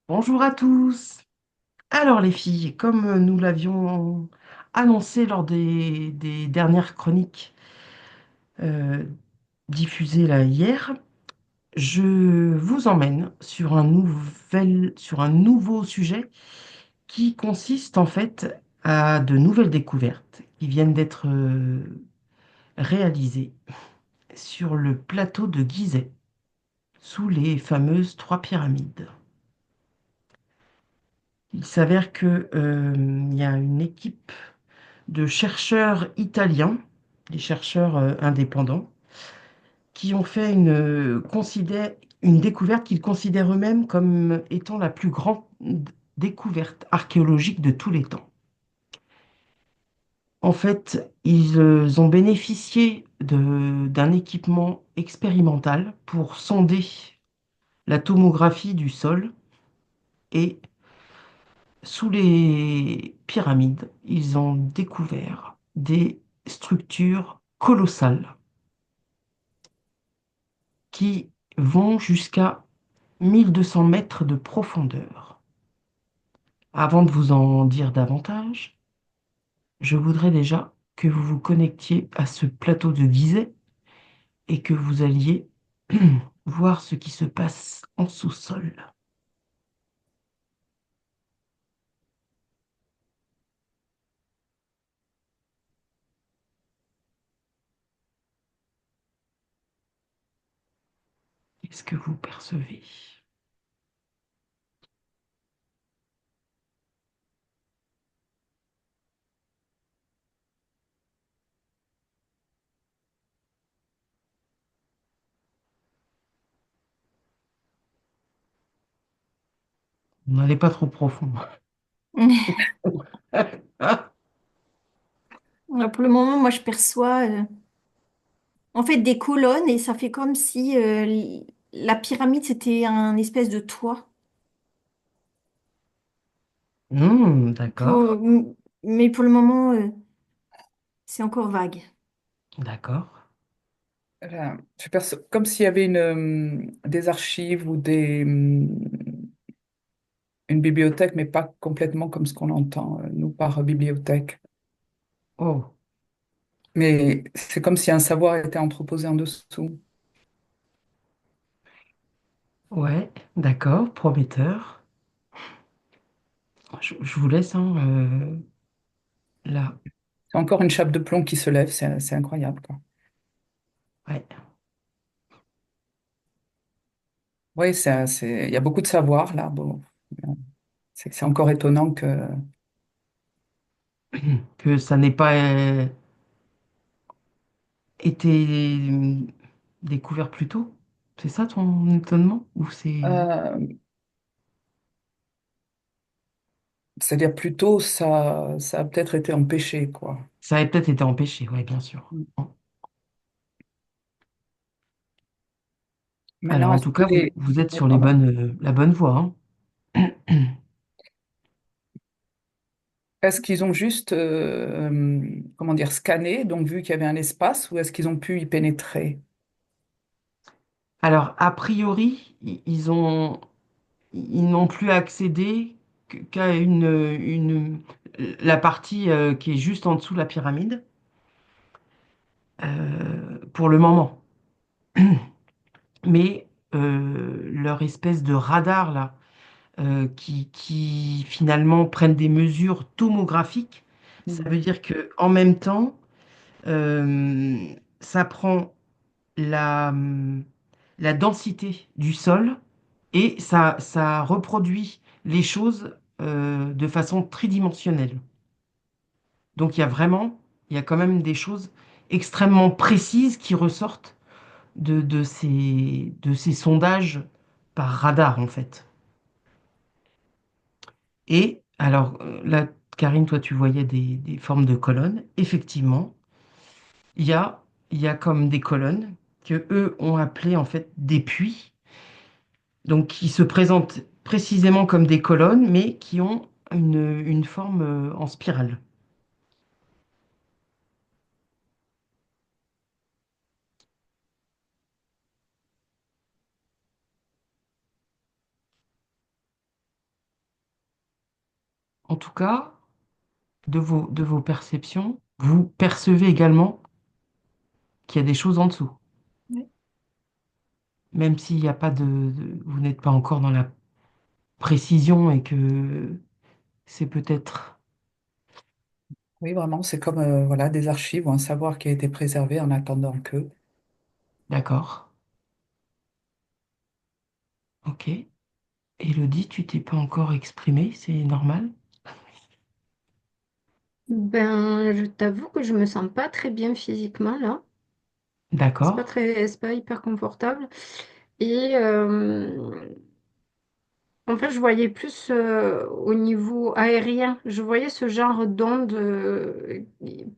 Bonjour à tous. Alors les filles, comme nous l'avions annoncé lors des dernières chroniques euh, diffusées là hier, je vous emmène sur un nouveau sujet qui consiste en fait à de nouvelles découvertes qui viennent d'être réalisées sur le plateau de Gizeh, sous les fameuses trois pyramides. Il s'avère que, il y a une équipe de chercheurs italiens, des chercheurs indépendants, qui ont fait une découverte qu'ils considèrent eux-mêmes comme étant la plus grande découverte archéologique de tous les temps. En fait, ils ont bénéficié d'un équipement expérimental pour sonder la tomographie du sol et sous les pyramides, ils ont découvert des structures colossales qui vont jusqu'à 1200 mètres de profondeur. Avant de vous en dire davantage, je voudrais déjà que vous vous connectiez à ce plateau de Gizeh et que vous alliez voir ce qui se passe en sous-sol. Qu'est-ce que vous percevez? N'allez pas trop profond. Pour le moment, moi, je perçois en fait des colonnes et ça fait comme si la pyramide, c'était un espèce de toit. D'accord, Pour- mais pour le moment, c'est encore vague. d'accord. Je perçois comme s'il y avait des archives ou une bibliothèque, mais pas complètement comme ce qu'on entend, nous, par bibliothèque. Oh, Mais c'est comme si un savoir était entreposé en dessous. ouais, d'accord, prometteur. Je vous laisse, hein, là. C'est encore une chape de plomb qui se lève, c'est incroyable, quoi. Ouais. Oui, il y a beaucoup de savoir là. Bon, c'est encore étonnant que Que ça n'ait pas été découvert plus tôt. C'est ça ton étonnement? Ou c'est... euh, c'est-à-dire plutôt ça a peut-être été empêché, quoi. Ça avait peut-être été empêché, ouais, bien sûr. Alors, Maintenant, en est-ce tout que cas, vous êtes oui, sur pardon. la bonne voie, hein. Est-ce qu'ils ont juste, comment dire, scanné, donc vu qu'il y avait un espace, ou est-ce qu'ils ont pu y pénétrer? Alors, a priori, ils n'ont plus accédé qu'à la partie qui est juste en dessous de la pyramide, pour le moment. Mais leur espèce de radar, là, qui finalement prennent des mesures tomographiques, ça Mhm. veut dire que en même temps, euh, ça prend la, la densité du sol et ça reproduit les choses de façon tridimensionnelle. Donc il y a quand même des choses extrêmement précises qui ressortent de ces sondages par radar, en fait. Et alors, là, Karine, toi, tu voyais des formes de colonnes. Effectivement, il y a, il y a comme des colonnes que eux ont appelées en fait des puits, donc qui se présentent précisément comme des colonnes, mais qui ont une forme en spirale. En tout cas, de vos perceptions, vous percevez également qu'il y a des choses en dessous, Ouais. même s'il n'y a pas vous n'êtes pas encore dans la précision et que c'est peut-être... Oui, vraiment, c'est comme voilà, des archives ou un savoir qui a été préservé en attendant que. D'accord, ok. Élodie, tu t'es pas encore exprimée, c'est normal? Ben, je t'avoue que je me sens pas très bien physiquement là. D'accord, C'est pas hyper confortable. Et en fait, je voyais plus au niveau aérien. Je voyais ce genre d'onde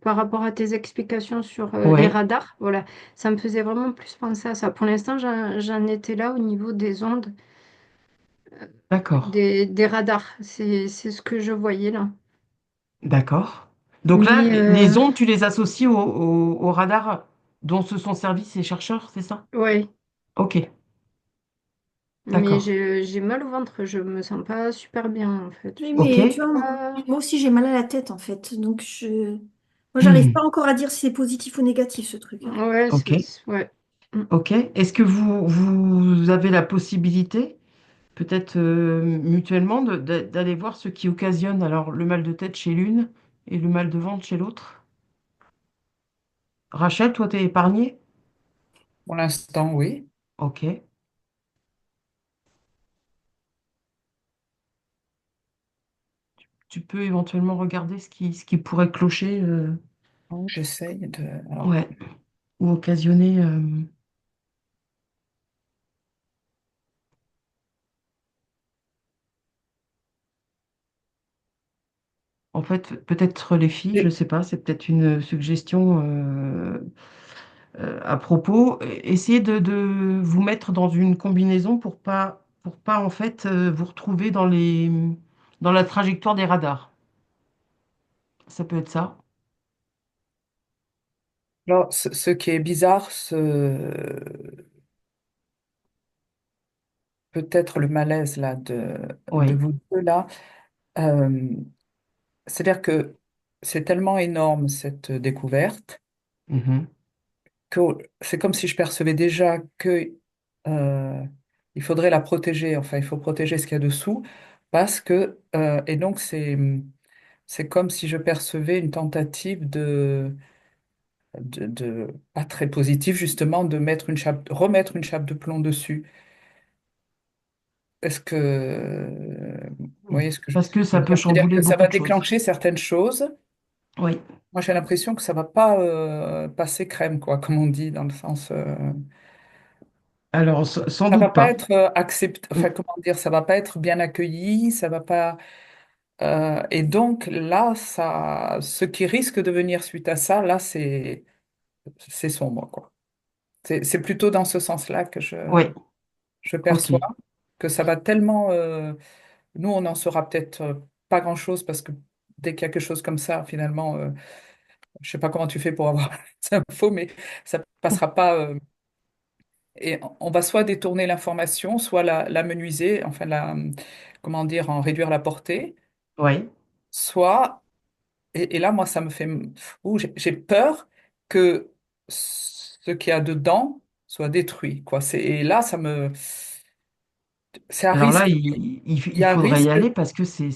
par rapport à tes explications sur les ouais, radars. Voilà, ça me faisait vraiment plus penser à ça. Pour l'instant, j'en étais là au niveau des ondes d'accord, des radars. C'est ce que je voyais là. d'accord. Donc là, Mais les ondes, tu les associes au radar dont se sont servis ces chercheurs, c'est ça? ouais. Ok, Mais d'accord, j'ai mal au ventre, je me sens pas super bien en fait. Oui, Je me ok. mais sens tu vois, pas. moi aussi j'ai mal à la tête en fait. Donc moi j'arrive Hmm, pas encore à dire si c'est positif ou négatif ce truc, hein. Ouais, ok, ouais. Mm. ok. Est-ce que vous avez la possibilité, peut-être mutuellement, d'aller voir ce qui occasionne alors le mal de tête chez l'une et le mal de ventre chez l'autre? Rachel, toi, t'es épargnée? Pour l'instant, oui. Ok. Tu peux éventuellement regarder ce qui pourrait clocher, Oh, j'essaye de. Alors, ouais, ou occasionner. En fait, peut-être les filles, je j'ai- sais pas, c'est peut-être une suggestion à propos. Essayez de vous mettre dans une combinaison pour pas en fait vous retrouver dans la trajectoire des radars. Ça peut être ça. alors, ce qui est bizarre, peut-être le malaise là de Oui. vous deux là, euh, c'est-à-dire que c'est tellement énorme cette découverte Mhm. que c'est comme si je percevais déjà que euh, il faudrait la protéger. Enfin, il faut protéger ce qu'il y a dessous parce que et donc c'est comme si je percevais une tentative pas très positive justement de mettre une chape, remettre une chape de plomb dessus. Est-ce que vous voyez ce que je Parce que veux ça peut dire? C'est-à-dire chambouler que ça beaucoup va de choses. déclencher certaines choses. Oui. Moi, j'ai l'impression que ça va pas passer crème, quoi, comme on dit, dans le sens. Alors, sans Ça va doute pas pas. être accepté. Enfin, Mm. comment dire? Ça va pas être bien accueilli. Ça va pas. Et donc là, ça, ce qui risque de venir suite à ça, là, c'est sombre, quoi. C'est plutôt dans ce sens-là que Oui. je Ok. perçois que ça va tellement. Nous, on n'en saura peut-être pas grand-chose parce que dès qu'il y a quelque chose comme ça, finalement, je sais pas comment tu fais pour avoir ces infos, mais ça passera pas. Et on va soit détourner l'information, soit la menuiser, enfin comment dire, en réduire la portée, Oui. soit, et là, moi, ça me fait, ouh, j'ai peur que ce qu'il y a dedans soit détruit, quoi. Et là, c'est à Alors là, risque. Il y il a un faudrait y risque. aller parce que c'est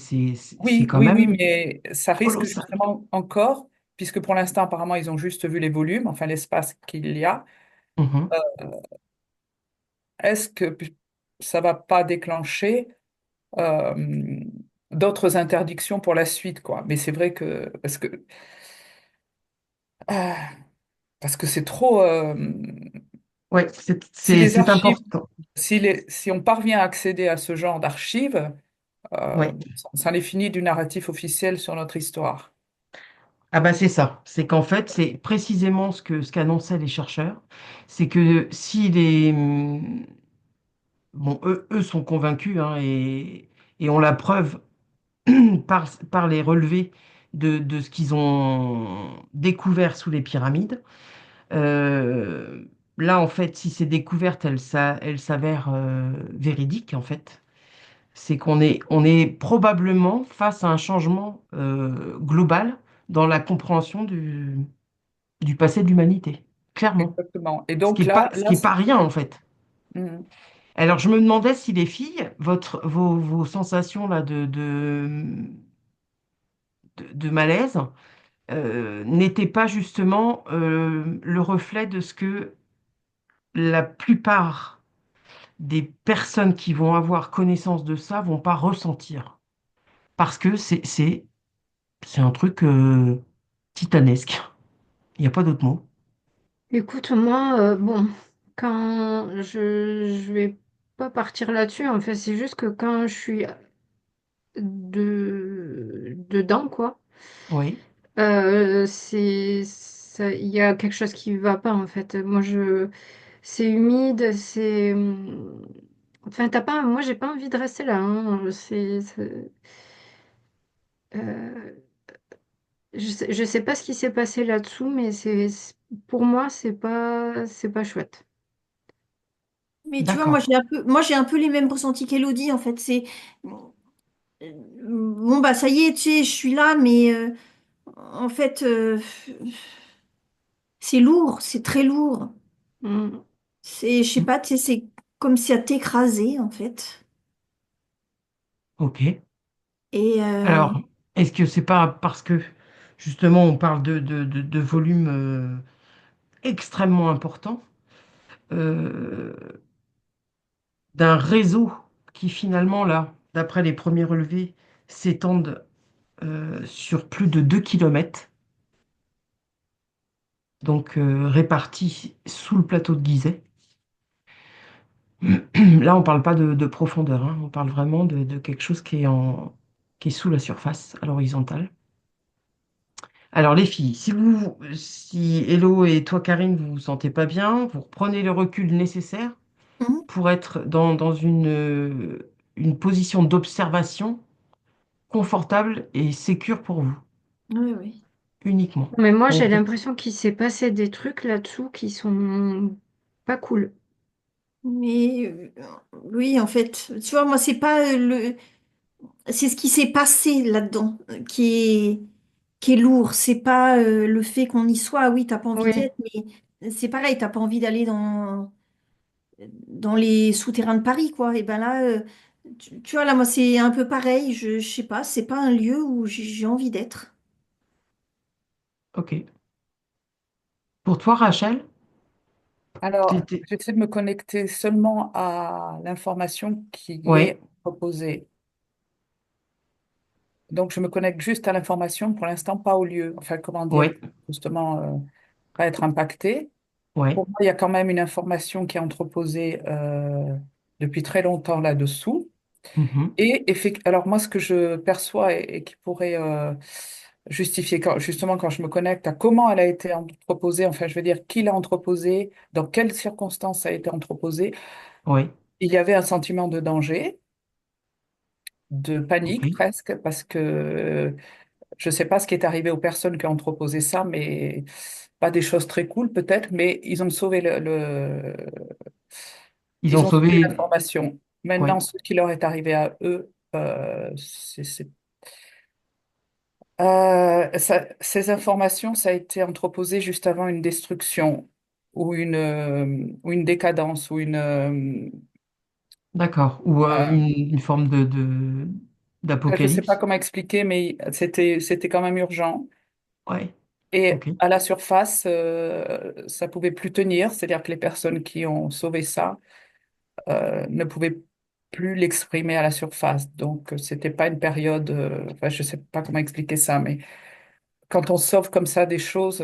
Oui, quand oui, oui, même mais ça risque colossal. justement encore, puisque pour l'instant, apparemment, ils ont juste vu les volumes, enfin l'espace qu'il y a. Mhm. Est-ce que ça va pas déclencher euh, d'autres interdictions pour la suite, quoi? Mais c'est vrai que ah, parce que c'est trop. Ouais, Si les c'est archives, important. si on parvient à accéder à ce genre d'archives, Ouais. ça les finit du narratif officiel sur notre histoire. Ah bah c'est ça. C'est qu'en fait, c'est précisément ce qu'annonçaient les chercheurs. C'est que si les... Bon, eux sont convaincus hein, et ont la preuve par les relevés de ce qu'ils ont découvert sous les pyramides. Euh, Là, en fait, si ces découvertes, elles s'avèrent véridiques, en fait, C'est qu'on est probablement face à un changement global dans la compréhension du passé de l'humanité, clairement. Exactement. Et Ce qui donc est pas, ce là, qui est pas rien en fait. Mhm. Alors je me demandais si les filles, vos sensations là de malaise n'étaient pas justement le reflet de ce que la plupart des personnes qui vont avoir connaissance de ça vont pas ressentir. Parce que c'est un truc titanesque. Il n'y a pas d'autre mot. Écoute, moi, bon, quand je vais pas partir là-dessus, en fait, c'est juste que quand je suis dedans, quoi, Oui, il y a quelque chose qui va pas, en fait. C'est humide, enfin, moi, j'ai pas envie de rester là, hein. Euh, je sais pas ce qui s'est passé là-dessous, mais pour moi, c'est pas chouette. Mais tu vois, d'accord, moi j'ai un peu les mêmes ressentis qu'Élodie en fait. C'est bon bah ça y est, tu sais, je suis là, mais en fait c'est lourd, c'est très lourd. Mm. C'est, je sais pas, tu sais, c'est comme si à t'écraser en fait. ok. Et Alors, est-ce que c'est pas parce que justement on parle de volume extrêmement important, euh, d'un réseau qui finalement, là, d'après les premiers relevés, s'étendent sur plus de 2 kilomètres, donc répartis sous le plateau de Gizeh. Là, on parle pas de profondeur, hein, on parle vraiment de quelque chose qui est sous la surface, à l'horizontale. Alors les filles, si Hello et toi Karine, vous vous sentez pas bien, vous reprenez le recul nécessaire mhm. pour être dans une position d'observation confortable et sécure pour vous, Ouais, ouais. uniquement. Mais moi, On j'ai vous- l'impression qu'il s'est passé des trucs là-dessous qui sont pas cool. Mais oui, en fait, tu vois, moi c'est pas c'est ce qui s'est passé là-dedans qui est lourd. C'est pas le fait qu'on y soit. Oui, t'as pas envie d'y Oui. être, mais c'est pareil, t'as pas envie d'aller dans les souterrains de Paris, quoi. Et ben là, tu vois, là, moi, c'est un peu pareil. Je sais pas, c'est pas un lieu où j'ai envie d'être. Ok. Pour toi, Rachel, Alors, t'étais- j'essaie de me connecter seulement à l'information qui ouais, est proposée. Donc, je me connecte juste à l'information, pour l'instant, pas au lieu. Enfin, comment dire, ouais, justement, pas être impacté. ouais, Pour moi, il y a quand même une information qui est entreposée depuis très longtemps là-dessous. mhm, Alors moi, ce que je perçois et qui pourrait justifier justement quand je me connecte à comment elle a été entreposée, enfin je veux dire qui l'a entreposée, dans quelles circonstances ça a été entreposé, ouais, il y avait un sentiment de danger, de ok. panique presque, parce que je ne sais pas ce qui est arrivé aux personnes qui ont entreposé ça, mais pas des choses très cool peut-être, mais ils ont sauvé Ils ont ils ont sauvé sauvé, l'information. Maintenant, ouais, ce qui leur est arrivé à eux, ces informations, ça a été entreposé juste avant une destruction ou une décadence ou d'accord. Ou euh, une forme je ne sais pas d'apocalypse. comment expliquer, mais c'était quand même urgent. Ouais, Et ok. à la surface, ça pouvait plus tenir, c'est-à-dire que les personnes qui ont sauvé ça ne pouvaient plus l'exprimer à la surface. Donc, c'était pas une période, enfin, je sais pas comment expliquer ça, mais quand on sauve comme ça des choses,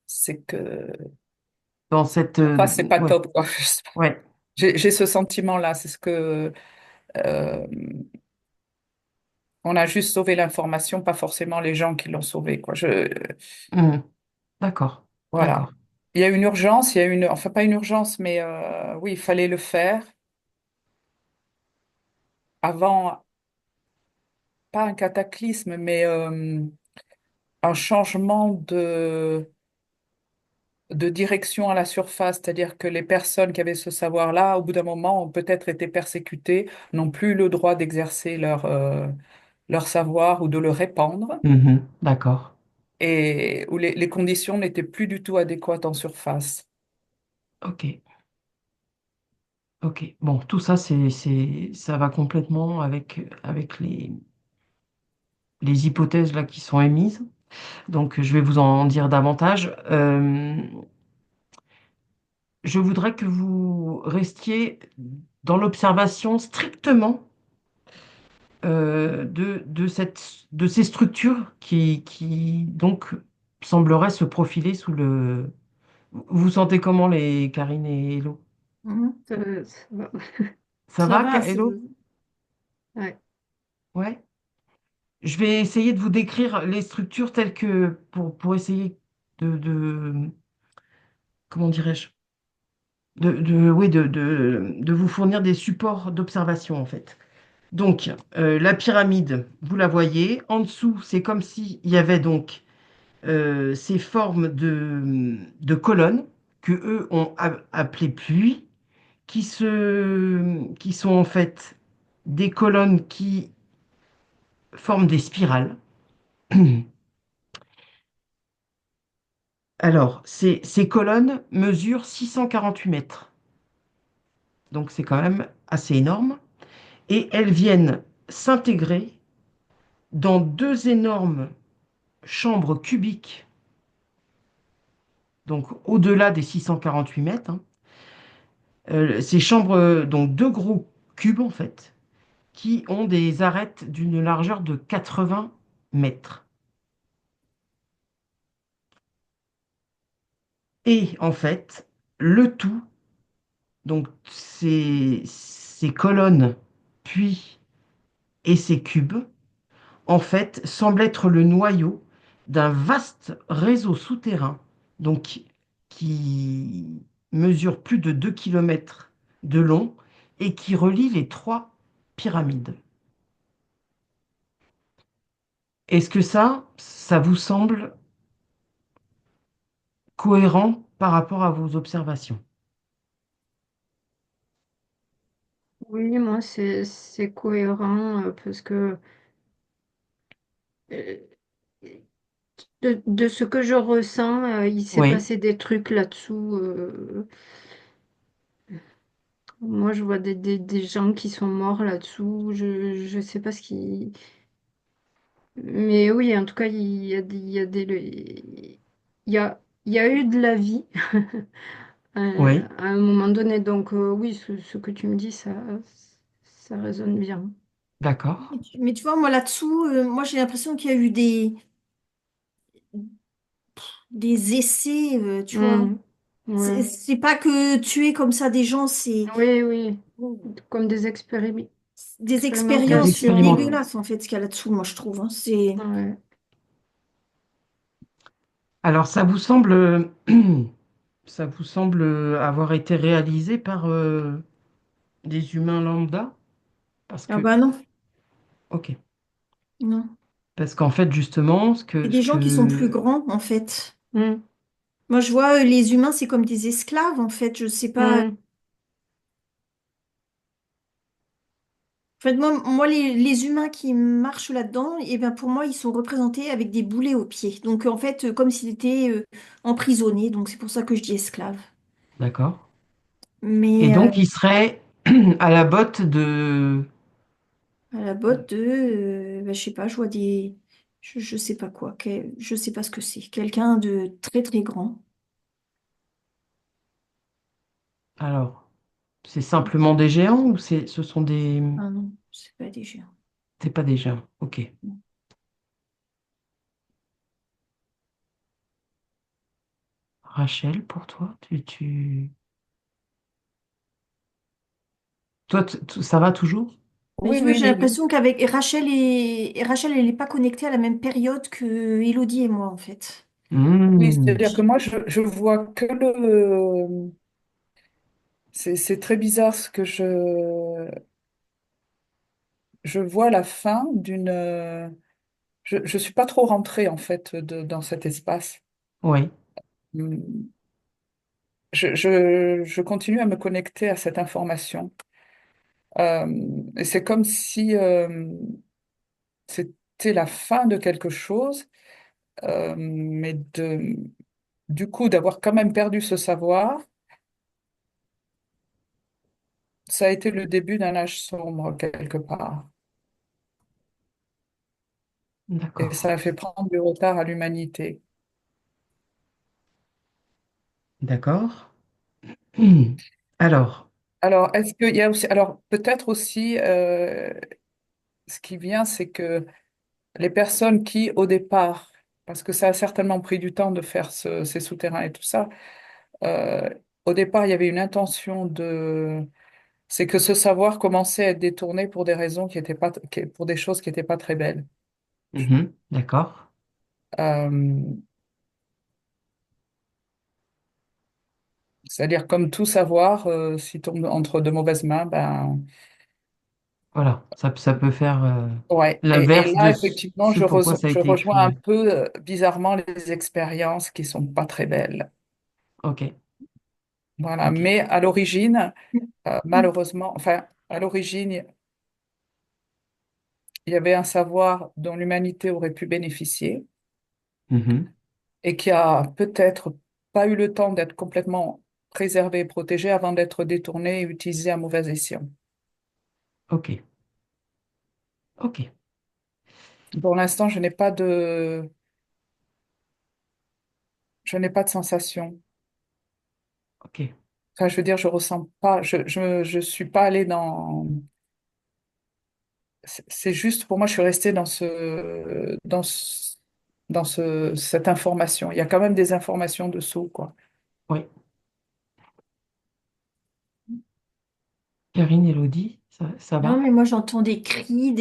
c'est que Dans cette, enfin, c'est pas ouais, top, quoi. ouais, J'ai ce sentiment-là, c'est ce que euh, on a juste sauvé l'information, pas forcément les gens qui l'ont sauvé, quoi. mhm, d'accord, Voilà. d'accord. Il y a une urgence, il y a une, enfin pas une urgence, mais oui, il fallait le faire avant, pas un cataclysme, mais un changement de direction à la surface, c'est-à-dire que les personnes qui avaient ce savoir-là, au bout d'un moment, ont peut-être été persécutées, n'ont plus le droit d'exercer leur savoir ou de le répandre, Mhm. D'accord. et où les conditions n'étaient plus du tout adéquates en surface. Ok. Ok. Bon, tout ça, ça va complètement avec les hypothèses là qui sont émises. Donc, je vais vous en dire davantage. Je voudrais que vous restiez dans l'observation strictement de ces structures qui donc sembleraient se profiler sous le... Vous sentez comment les Karine et Hello? Mhm. Ça va. Ça Ça va, va, Hello? Ouais. Ouais. Je vais essayer de vous décrire les structures telles que pour essayer comment dirais-je? Oui, de vous fournir des supports d'observation en fait. Donc, la pyramide, vous la voyez. En dessous, c'est comme s'il y avait donc ces formes de colonnes que eux ont appelées puits, qui sont en fait des colonnes qui forment des spirales. Alors, ces colonnes mesurent 648 mètres, donc c'est quand même assez énorme, et elles viennent s'intégrer dans deux énormes chambres cubiques, donc au-delà des 648 mètres, hein. Ces chambres, donc deux gros cubes en fait, qui ont des arêtes d'une largeur de 80 mètres. Et en fait, le tout, donc ces colonnes, puis et ces cubes, en fait, semblent être le noyau d'un vaste réseau souterrain, donc qui mesure plus de 2 kilomètres de long et qui relie les trois pyramides. Est-ce que ça vous semble cohérent par rapport à vos observations? Oui, moi, c'est cohérent parce que euh, de ce que je ressens, il s'est Oui, passé des trucs là-dessous. Moi, je vois des gens qui sont morts là-dessous. Je sais pas ce qui... Mais oui, en tout cas, il y a il y a eu de la vie oui, à un moment donné. Donc oui, ce que tu me dis, ça résonne bien. d'accord. mais tu vois, moi là-dessous, moi j'ai l'impression qu'il y a eu des essais, tu vois. Hmm. Ouais. C'est pas que tuer comme ça des gens, c'est Oui, oui, comme des des Des expériences expérimentations. expériments. dégueulasses en fait, ce qu'il y a là-dessous, moi je trouve, hein. C'est... Ouais. Alors, ça vous semble avoir été réalisé par des humains lambda? Parce Ah que, bah non, ok. non. Parce qu'en fait, justement, C'est des ce gens qui sont plus que, grands en fait. Hmm. Moi je vois les humains, c'est comme des esclaves en fait, je sais pas. Hmm. En fait, moi les humains qui marchent là-dedans, et ben pour moi, ils sont représentés avec des boulets aux pieds. Donc en fait, comme s'ils étaient emprisonnés, donc c'est pour ça que je dis esclaves. d'accord. Et Mais donc, il serait à la botte de, à la botte de, ben, je sais pas, je vois des, je sais pas quoi, je sais pas ce que c'est. Quelqu'un de très très grand. alors, c'est simplement des géants ou ce sont Ah non, c'est pas des géants. c'est pas des géants. Ok. Rachel, pour toi, toi, ça va toujours? Mais Oui, tu vois, oui, j'ai oui, oui. l'impression qu'avec Rachel, elle n'est pas connectée à la même période que Elodie et moi, en fait. Oui, Hmm. c'est-à-dire que moi, je vois que le... C'est très bizarre ce que je vois la fin d'une... je suis pas trop rentrée, en fait, dans cet espace. Oui, Hmm. je continue à me connecter à cette information. Et c'est comme si c'était la fin de quelque chose, mais du coup, d'avoir quand même perdu ce savoir, ça a été le début d'un âge sombre quelque part. Et D'accord. ça a fait prendre du retard à l'humanité. D'accord. Alors, Alors, est-ce qu'il y a aussi, alors peut-être aussi, ce qui vient, c'est que les personnes qui, au départ, parce que ça a certainement pris du temps de faire ces souterrains et tout ça, euh, au départ, il y avait une intention c'est que ce savoir commençait à être détourné pour des raisons qui étaient pas, pour des choses qui n'étaient pas très belles. mhm, d'accord. Euh, C'est-à-dire, comme tout savoir, s'il tombe entre de mauvaises mains, ben, Voilà, ça peut faire ouais. Et l'inverse de là, effectivement, ce pourquoi ça a je été rejoins écrit. un peu, bizarrement, les expériences qui sont pas très belles. Ok, Voilà. ok. Mais à l'origine, malheureusement, enfin, à l'origine, il y avait un savoir dont l'humanité aurait pu bénéficier Mhm, et qui a peut-être pas eu le temps d'être complètement préservé et protégé avant d'être détourné et utilisé à mauvais escient. ok, ok, Pour l'instant, je n'ai pas de sensation. ok, Enfin, je veux dire, je ressens pas, je suis pas allée dans. C'est juste pour moi, je suis restée cette information. Il y a quand même des informations dessous, quoi. oui. Karine, Elodie, ça Non, va? mais moi j'entends des cris,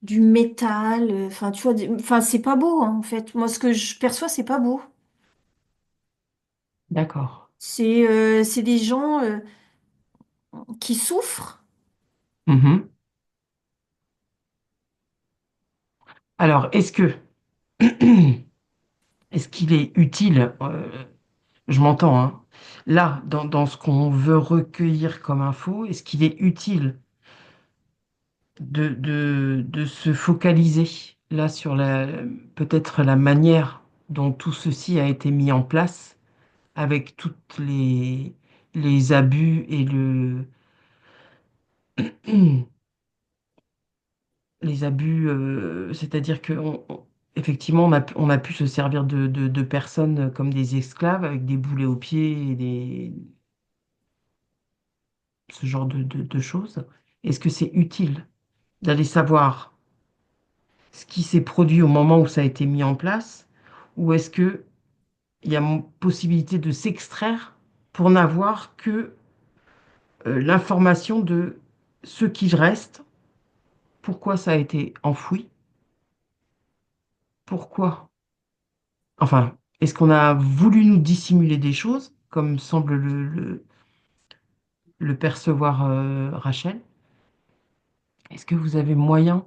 du métal, enfin tu vois, enfin c'est pas beau hein, en fait. Moi ce que je perçois c'est pas beau. D'accord. C'est des gens qui souffrent. Mhm. Alors, est-ce qu'il est utile, je m'entends, hein, là, dans ce qu'on veut recueillir comme info, est-ce qu'il est utile de se focaliser là sur peut-être la manière dont tout ceci a été mis en place avec toutes les abus et les abus, c'est-à-dire que effectivement on a pu se servir de personnes comme des esclaves avec des boulets aux pieds et ce genre de choses. Est-ce que c'est utile d'aller savoir ce qui s'est produit au moment où ça a été mis en place, ou est-ce que il y a possibilité de s'extraire pour n'avoir que l'information de ce qui reste, pourquoi ça a été enfoui, pourquoi. Enfin, est-ce qu'on a voulu nous dissimuler des choses, comme semble le percevoir Rachel? Est-ce que vous avez moyen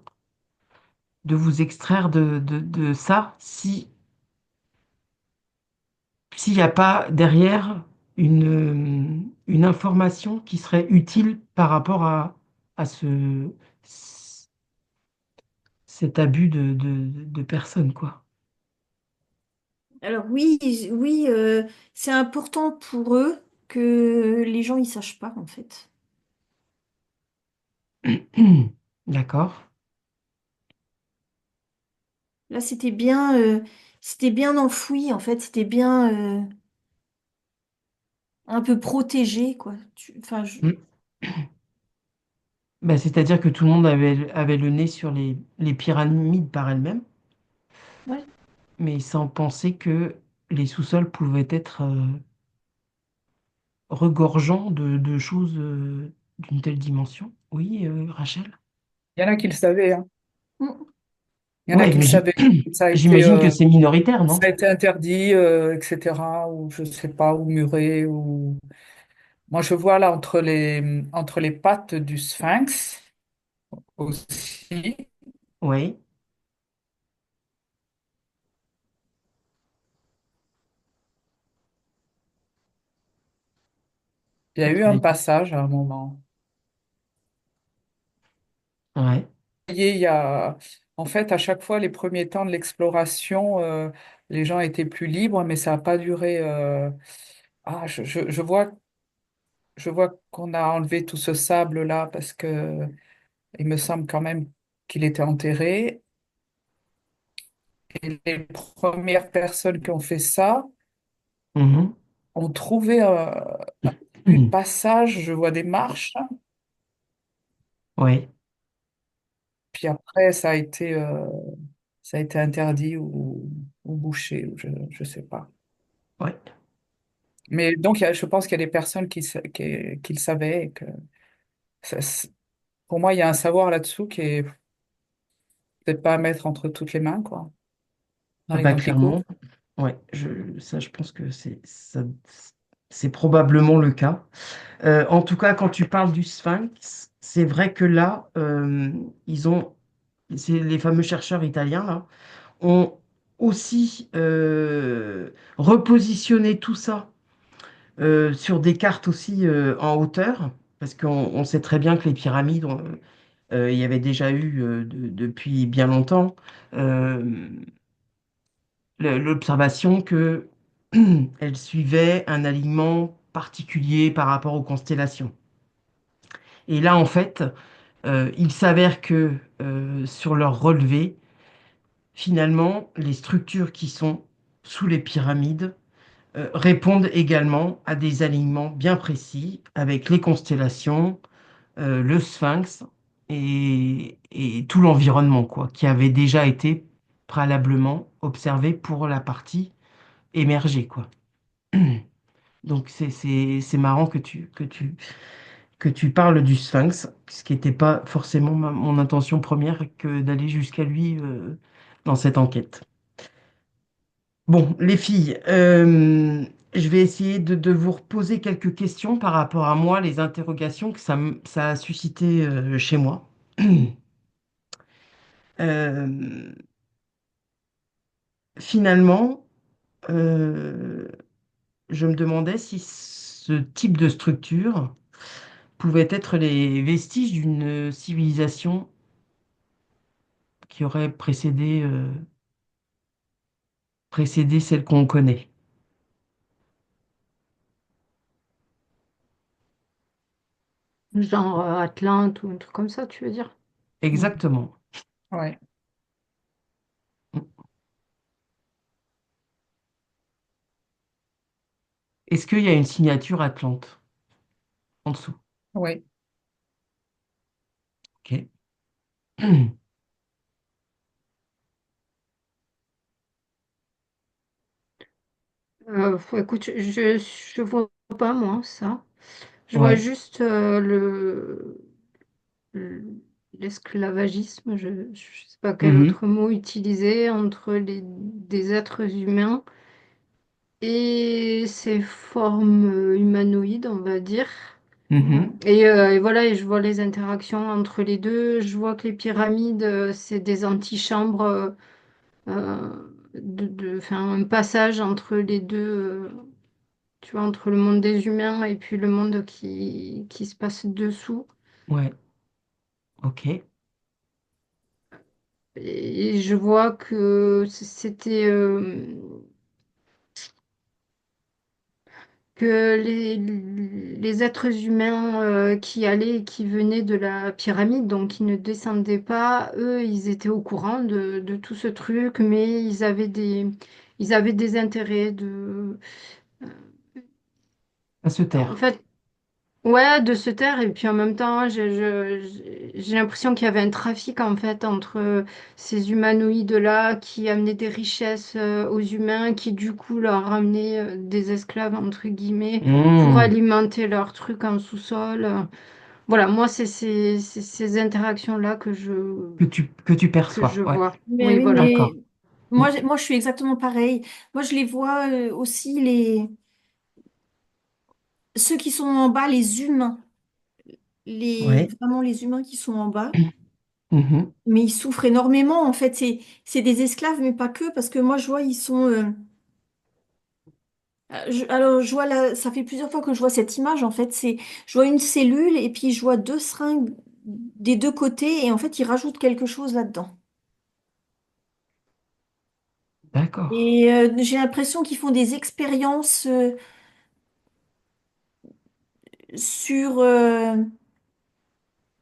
de vous extraire de ça si s'il n'y a pas derrière une information qui serait utile par rapport à cet abus de personnes, quoi. Alors oui, oui, c'est important pour eux que les gens ils sachent pas en fait. D'accord. Là c'était bien enfoui en fait, c'était bien un peu protégé quoi. Enfin Mm. Ben, c'est-à-dire que tout le monde avait le nez sur les pyramides par elles-mêmes, ouais. mais sans penser que les sous-sols pouvaient être regorgeants de choses d'une telle dimension. Oui, Rachel? Il y en a qui le savaient, hein. Mm. Il y en a Ouais, qui le mais savaient. j'imagine que c'est minoritaire, Ça a non? été interdit, etc., ou je sais pas, ou muré, ou. Moi, je vois là entre les pattes du sphinx aussi. Oui. Il y a eu entre un les deux. passage à un moment. Ouais. Il y a, en fait, à chaque fois, les premiers temps de l'exploration, les gens étaient plus libres, mais ça n'a pas duré. Je vois qu'on a enlevé tout ce sable-là parce que il me semble quand même qu'il était enterré. Et les premières personnes qui ont fait ça Mhm. ont trouvé un début de passage. Je vois des marches. Ouais. Puis après, ça a été interdit ou bouché, ou je ne sais pas. Ouais. Mais donc, je pense qu'il y a des personnes qui le savaient et que ça- c'est- pour moi, il y a un savoir là-dessous qui est peut-être pas à mettre entre toutes les mains, quoi, dans Ah les bah grands picots. clairement. Ouais. Je pense que c'est probablement le cas. En tout cas, quand tu parles du Sphinx, c'est vrai que là, ils ont, c'est les fameux chercheurs italiens là, ont aussi repositionné tout ça sur des cartes aussi en hauteur, parce qu'on sait très bien que les pyramides, il y avait déjà eu depuis bien longtemps euh, l'observation que elles suivaient un alignement particulier par rapport aux constellations. Et là, en fait, il s'avère que sur leur relevé, finalement, les structures qui sont sous les pyramides répondent également à des alignements bien précis avec les constellations, le sphinx et tout l'environnement, quoi, qui avait déjà été préalablement observé pour la partie émergée, quoi. Donc c'est marrant que tu parles du sphinx, ce qui n'était pas forcément mon intention première que d'aller jusqu'à lui dans cette enquête. Bon, les filles, je vais essayer de vous reposer quelques questions par rapport à moi, les interrogations que ça a suscité chez moi. Euh, finalement, euh, je me demandais si ce type de structure pouvait être les vestiges d'une civilisation qui aurait précédé celle qu'on connaît. Genre Atlante ou un truc comme ça, tu veux dire? Mm. Exactement. Ouais, Est-ce qu'il y a une signature Atlante en dessous? ouais, Ok. Écoute, je vois pas moi ça. Je vois Ouais. juste l'esclavagisme, je ne sais pas quel Mhm. autre mot utiliser, entre des êtres humains et ces formes humanoïdes, on va dire. Mhm. Et voilà, et je vois les interactions entre les deux. Je vois que les pyramides, c'est des antichambres, enfin, un passage entre les deux, tu vois, entre le monde des humains et puis le monde qui se passe dessous. Ouais. Ok. Et je vois que c'était que les êtres humains qui allaient et qui venaient de la pyramide, donc qui ne descendaient pas, eux, ils étaient au courant de tout ce truc, mais ils avaient des intérêts de, À se en taire. fait, ouais, de se taire. Et puis en même temps, j'ai l'impression qu'il y avait un trafic en fait entre ces humanoïdes-là qui amenaient des richesses aux humains, qui du coup leur ramenaient des esclaves entre guillemets pour Hmm. alimenter leurs trucs en sous-sol. Voilà, moi c'est ces interactions-là Que tu que je perçois. Ouais. vois. Mais Oui, oui, voilà. D'accord. mais Hmm. moi, je suis exactement pareil. Moi, je les vois aussi, ceux qui sont en bas, les humains, Ouais. vraiment les humains qui sont en bas. Mhm. Mais ils souffrent énormément. En fait, c'est des esclaves, mais pas que, parce que moi, je vois, ils sont. Alors, je vois ça fait plusieurs fois que je vois cette image. En fait, je vois une cellule et puis je vois deux seringues des deux côtés et en fait, ils rajoutent quelque chose là-dedans. D'accord. Et j'ai l'impression qu'ils font des expériences sur,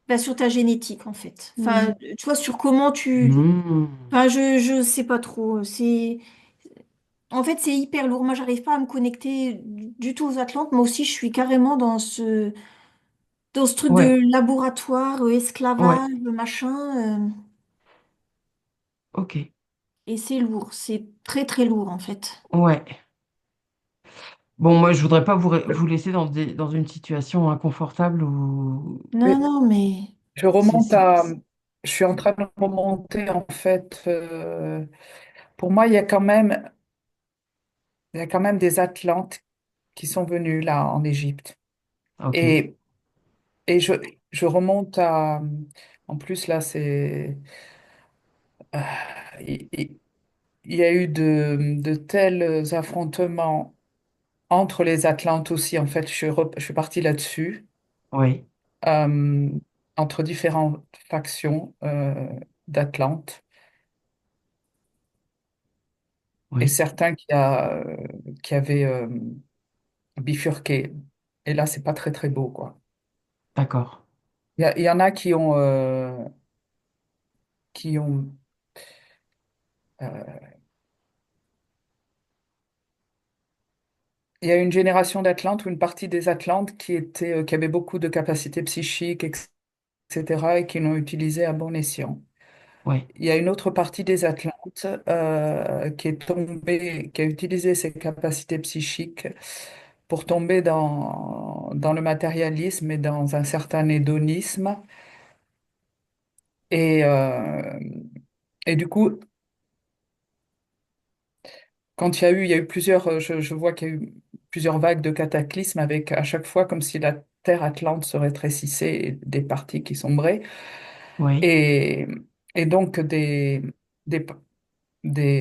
bah, sur ta génétique, en fait. Enfin, tu vois, sur comment tu... Hmm. Enfin, je sais pas trop. En fait, c'est hyper lourd. Moi, j'arrive pas à me connecter du tout aux Atlantes. Moi aussi, je suis carrément dans ce truc Ouais, de laboratoire, ouais, esclavage, machin. ok. Et c'est lourd. C'est très, très lourd, en fait. Ouais. Bon, moi, je voudrais pas vous laisser dans une situation inconfortable où Non, non, mais... Je c'est, remonte c'est- à, je suis en train de remonter en fait. Pour moi, il y a quand même des Atlantes qui sont venus là en Égypte. Ok, Et, et je remonte à, en plus là, euh, il, il- il y a eu de tels affrontements entre les Atlantes aussi. En fait, je suis partie là-dessus, oui, euh, entre différentes factions d'Atlantes. Et oui, certains qui avaient bifurqué. Et là, c'est pas très très beau, quoi. d'accord. Il y en a qui ont euh, il y a une génération d'Atlantes ou une partie des Atlantes qui avait beaucoup de capacités psychiques, etc., et qui l'ont utilisé à bon escient. Oui, Il y a une autre partie des Atlantes qui est tombée, qui a utilisé ses capacités psychiques pour tomber dans le matérialisme et dans un certain hédonisme. Et, euh, et du coup, quand il y a eu plusieurs, je vois qu'il y a eu plusieurs vagues de cataclysmes avec à chaque fois comme si la terre Atlante se rétrécissait et des parties qui sombraient. oui, Et, et donc des,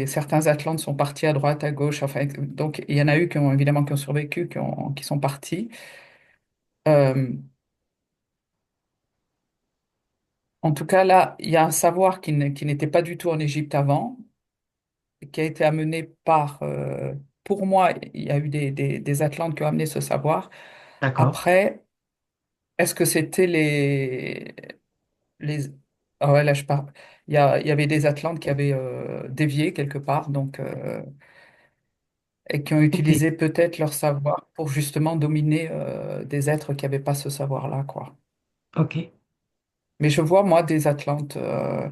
certains Atlantes sont partis à droite, à gauche. Enfin, donc il y en a eu qui ont évidemment qui ont survécu, qui sont partis. Euh, En tout cas, là, il y a un savoir qui n'était pas du tout en Égypte avant, qui a été amené pour moi, il y a eu des Atlantes qui ont amené ce savoir. d'accord. Après, est-ce que c'était les... Ah ouais, là, je parle. Il y avait des Atlantes qui avaient dévié quelque part, donc, et qui ont Ok, utilisé peut-être leur savoir pour justement dominer des êtres qui n'avaient pas ce savoir-là, quoi. ok. Mais je vois, moi, des Atlantes. Euh,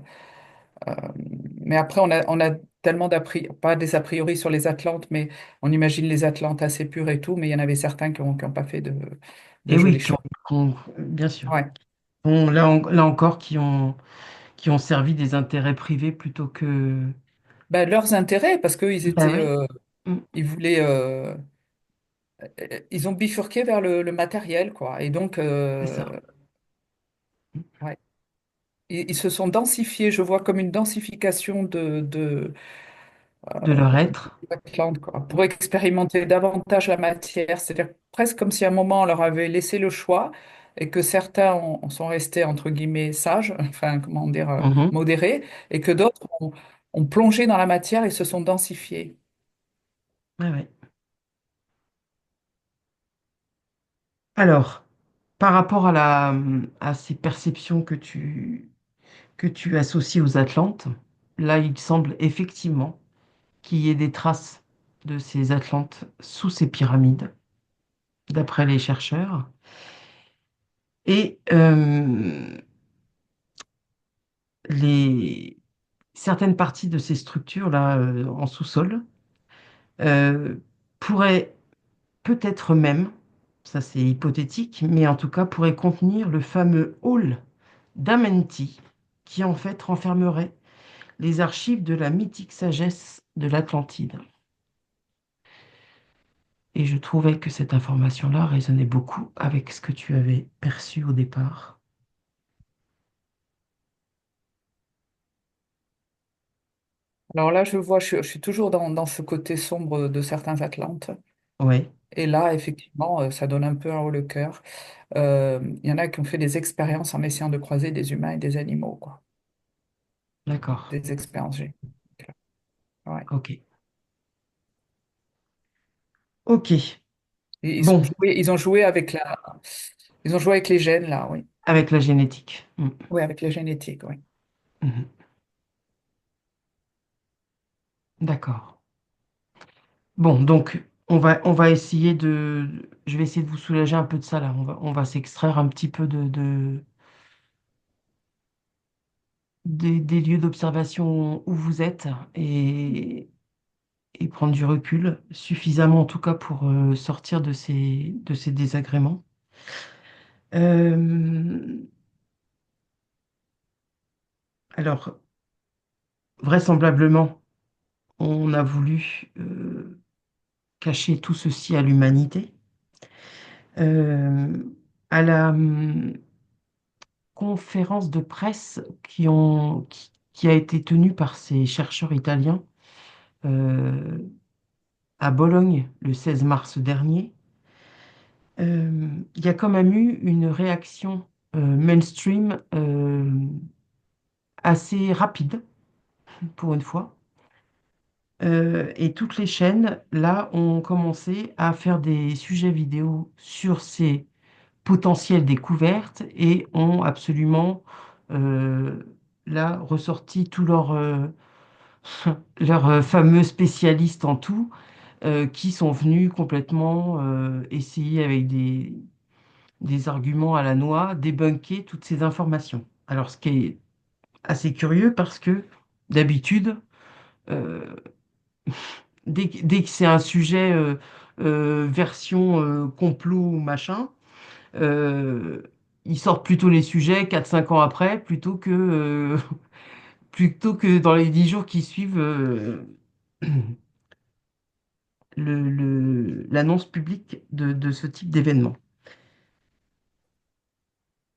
mais après, on a tellement pas des a priori sur les Atlantes, mais on imagine les Atlantes assez pures et tout, mais il y en avait certains qui ont pas fait de Et oui, jolies choses. bien sûr. Ouais. Bon, là encore, qui ont servi des intérêts privés plutôt que... Ben, leurs intérêts, parce Ben oui, mm, ils voulaient, ils ont bifurqué vers le matériel, quoi. Et donc, c'est ça. ouais. Ils se sont densifiés, je vois comme une densification De leur être. d'Atlante, quoi, pour expérimenter davantage la matière. C'est-à-dire presque comme si à un moment on leur avait laissé le choix et que certains sont restés entre guillemets sages, enfin comment dire, Mhm. modérés, et que d'autres ont plongé dans la matière et se sont densifiés. Ouais, ouais. Alors, par rapport à ces perceptions que tu associes aux Atlantes, là, il semble effectivement qu'il y ait des traces de ces Atlantes sous ces pyramides, d'après les chercheurs. Et les, certaines parties de ces structures-là, en sous-sol, euh, pourraient peut-être même, ça c'est hypothétique, mais en tout cas pourraient contenir le fameux hall d'Amenti, qui en fait renfermerait les archives de la mythique sagesse de l'Atlantide. Et je trouvais que cette information-là résonnait beaucoup avec ce que tu avais perçu au départ. Alors là, je suis toujours dans ce côté sombre de certains Atlantes. Ouais, Et là, effectivement, ça donne un peu un haut le cœur. Il y en a qui ont fait des expériences en essayant de croiser des humains et des animaux, quoi. d'accord. Des expériences géniques. Ouais. Ok. Ok. Et Bon, ils ont joué avec les gènes, là, oui. avec la génétique. Oui, avec la génétique, oui. Mhm. D'accord. Bon, donc on va essayer je vais essayer de vous soulager un peu de ça là. On va s'extraire un petit peu des lieux d'observation où vous êtes et prendre du recul, suffisamment en tout cas pour sortir de ces désagréments. Euh, alors, vraisemblablement, on a voulu cacher tout ceci à l'humanité. Euh, à la conférence de presse qui a été tenue par ces chercheurs italiens euh, à Bologne le 16 mars dernier, il y a quand même eu une réaction mainstream assez rapide pour une fois. Et toutes les chaînes, là, ont commencé à faire des sujets vidéo sur ces potentielles découvertes et ont absolument, euh, là, ressorti tous leurs fameux spécialistes en tout, qui sont venus complètement essayer avec des arguments à la noix, débunker toutes ces informations. Alors, ce qui est assez curieux parce que d'habitude, euh, dès que c'est un sujet version complot ou machin, euh, ils sortent plutôt les sujets 4 5 ans après plutôt que dans les 10 jours qui suivent l'annonce publique de ce type d'événement.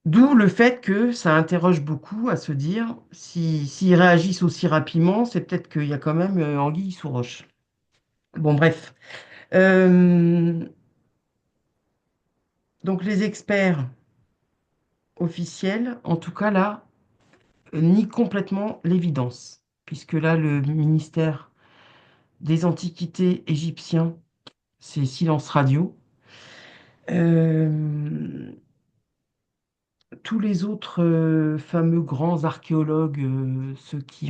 D'où le fait que ça interroge beaucoup à se dire, s'ils réagissent aussi rapidement, c'est peut-être qu'il y a quand même anguille sous roche. Bon, bref. Euh, donc les experts officiels, en tout cas là, nient complètement l'évidence, puisque là, le ministère des Antiquités égyptien, c'est silence radio. Euh, tous les autres fameux grands archéologues, ceux qui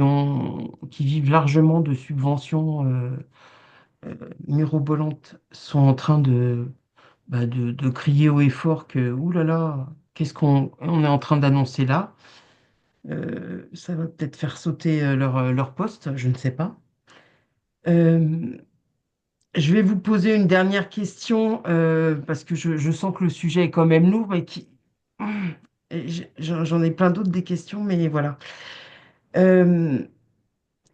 vivent largement de subventions euh, mirobolantes, sont en train de crier haut et fort que, ouh là là, qu'est-ce qu'on est en train d'annoncer là? Ça va peut-être faire sauter leur poste, je ne sais pas. Euh, je vais vous poser une dernière question parce que je sens que le sujet est quand même lourd et qui... Et j'en ai plein d'autres des questions, mais voilà. Euh,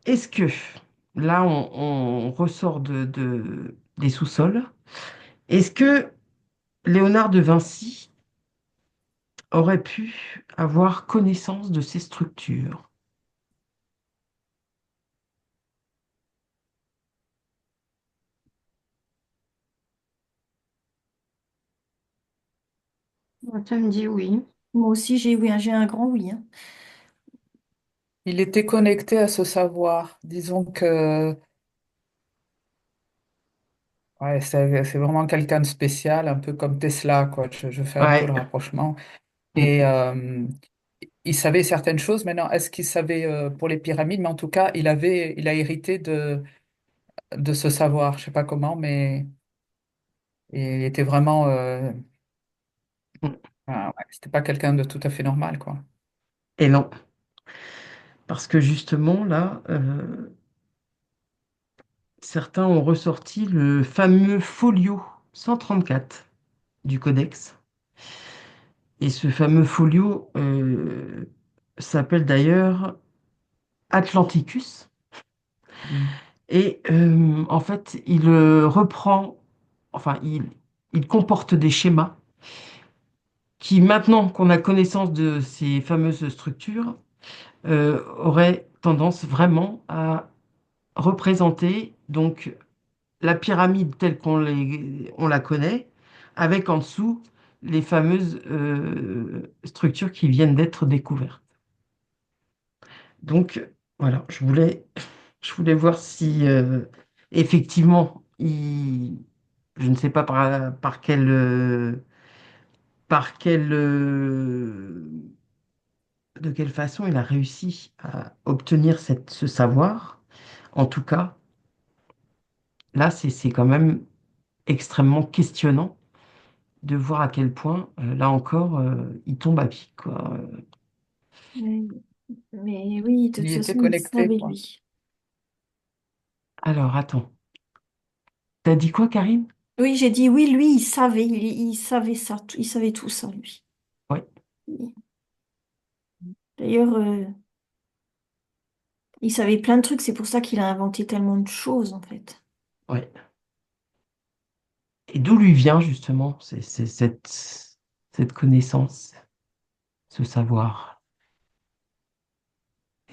est-ce que, là, on ressort des sous-sols, est-ce que Léonard de Vinci aurait pu avoir connaissance de ces structures? Ça me dit oui. Moi aussi, j'ai un grand oui, hein. Il était connecté à ce savoir. Disons que ouais, c'est vraiment quelqu'un de spécial, un peu comme Tesla, quoi. Je fais un peu Ouais. le rapprochement. Et Mm. il savait certaines choses. Maintenant, est-ce qu'il savait pour les pyramides? Mais en tout cas, il a hérité de ce savoir. Je sais pas comment, mais il était vraiment. Mm. Ouais, c'était pas quelqu'un de tout à fait normal, quoi. Et non, parce que justement, là, certains ont ressorti le fameux folio 134 du codex. Et ce fameux folio s'appelle d'ailleurs Atlanticus. Mm. Et en fait, il reprend, enfin, il comporte des schémas qui, maintenant qu'on a connaissance de ces fameuses structures, auraient tendance vraiment à représenter donc la pyramide telle on la connaît, avec en dessous les fameuses structures qui viennent d'être découvertes. Donc, voilà, je voulais voir si effectivement, je ne sais pas de quelle façon il a réussi à obtenir ce savoir. En tout cas, là, c'est quand même extrêmement questionnant de voir à quel point, là encore, il tombe à pic, quoi. Mais, mais oui, de toute Il était façon, il connecté, savait, quoi. lui. Alors, attends. T'as dit quoi, Karine? Oui, j'ai dit oui, lui, il savait ça, il savait tout ça, lui. Ouais, D'ailleurs, il savait plein de trucs, c'est pour ça qu'il a inventé tellement de choses, en fait. ouais. Et d'où lui vient justement cette connaissance, ce savoir?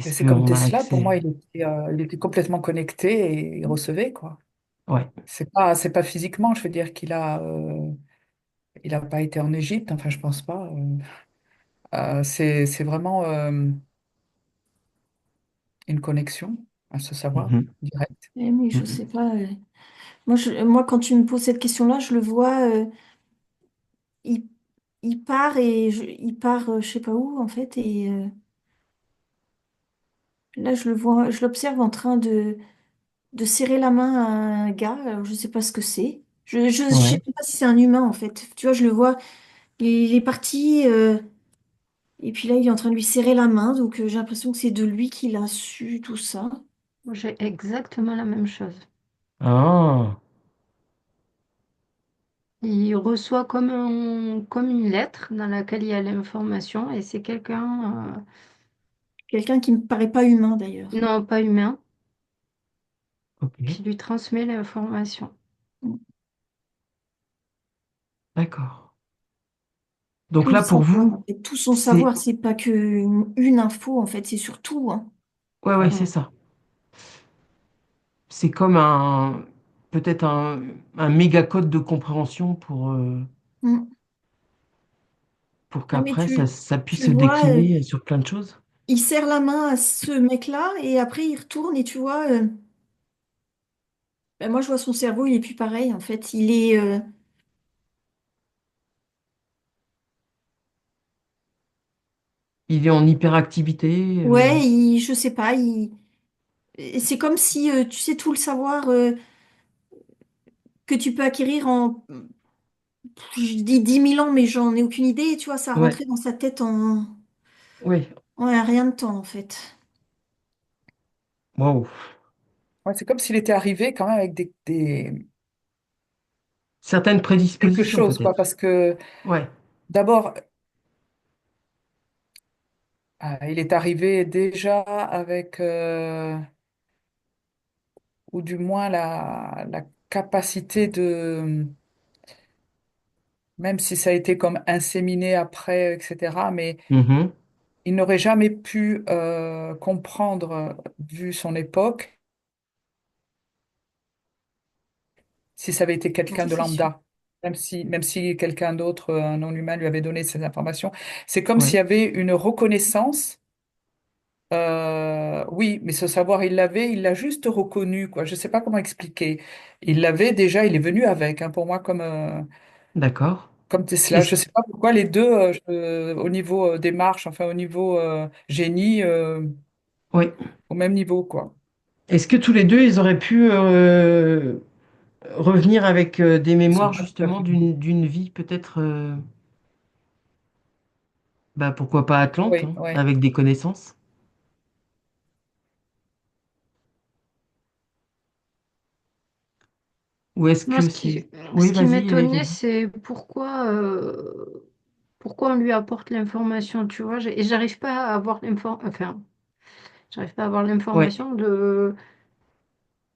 Mais Est-ce c'est comme qu'on a Tesla, pour accès? moi, il était complètement connecté et il recevait, quoi. Ouais, C'est pas physiquement, je veux dire il a pas été en Égypte, enfin, je pense pas. C'est vraiment une connexion à ce savoir mhm, direct. Mais je mhm. sais pas. Moi, quand tu me poses cette question-là, je le vois, il, il part il part, je sais pas où, en fait, et là, je le vois, je l'observe en train de serrer la main à un gars. Alors, je sais pas ce que c'est. Je sais Ouais. pas si c'est un humain, en fait. Tu vois, je le vois, il est parti, et puis là, il est en train de lui serrer la main, donc j'ai l'impression que c'est de lui qu'il a su tout ça. Moi, j'ai exactement la même chose. Ah, Il reçoit comme une lettre dans laquelle il y a l'information et c'est quelqu'un, Quelqu'un qui me paraît pas humain, d'ailleurs. non pas humain, ok, qui lui transmet l'information. d'accord. Donc Tout le là, pour savoir, vous, en fait, tout son c'est... savoir, c'est pas que une info, en fait, c'est surtout, hein. Ouais, ouais, c'est Mm. ça. C'est comme peut-être un méga code de compréhension Mm. pour Non, mais qu'après, ça puisse tu se vois, décliner sur plein de choses. il serre la main à ce mec-là et après il retourne et tu vois, ben moi je vois son cerveau, il est plus pareil, en fait. Il est, Il est en hyperactivité. ouais, je sais pas, c'est comme si, tu sais, tout le savoir que tu peux acquérir en, je dis 10 000 ans, mais j'en ai aucune idée, tu vois, ça a Ouais, rentré dans sa tête en, ouais. en un rien de temps, en fait. Waouh. Ouais, c'est comme s'il était arrivé quand même avec Certaines quelque prédispositions, chose, quoi, peut-être. parce que Ouais. d'abord, il est arrivé déjà avec, ou du moins la capacité de, même si ça a été comme inséminé après, etc., mais Mhm. il n'aurait jamais pu comprendre, vu son époque, si ça avait été quelqu'un Ça, de c'est sûr. lambda. Même si quelqu'un d'autre, un non-humain, lui avait donné ces informations. C'est comme s'il Ouais. y avait une reconnaissance. Oui, mais ce savoir, il l'avait, il l'a juste reconnu, quoi. Je ne sais pas comment expliquer. Il l'avait déjà, il est venu avec, hein, pour moi, D'accord. comme Tesla. Je Est-ce... ne sais pas pourquoi les deux, au niveau démarche, enfin au niveau génie, Ouais. au même niveau, quoi. Est-ce que tous les deux, ils auraient pu revenir avec des Ils sont mémoires pas tout à justement fait. d'une vie peut-être, bah, pourquoi pas Atlante, Oui, hein, oui. avec des connaissances? Ou est-ce Moi, que c'est... ce Oui, qui vas-y, m'étonnait, vas-y. c'est pourquoi on lui apporte l'information, tu vois, et j'arrive pas à avoir j'arrive pas à avoir Ouais, l'information de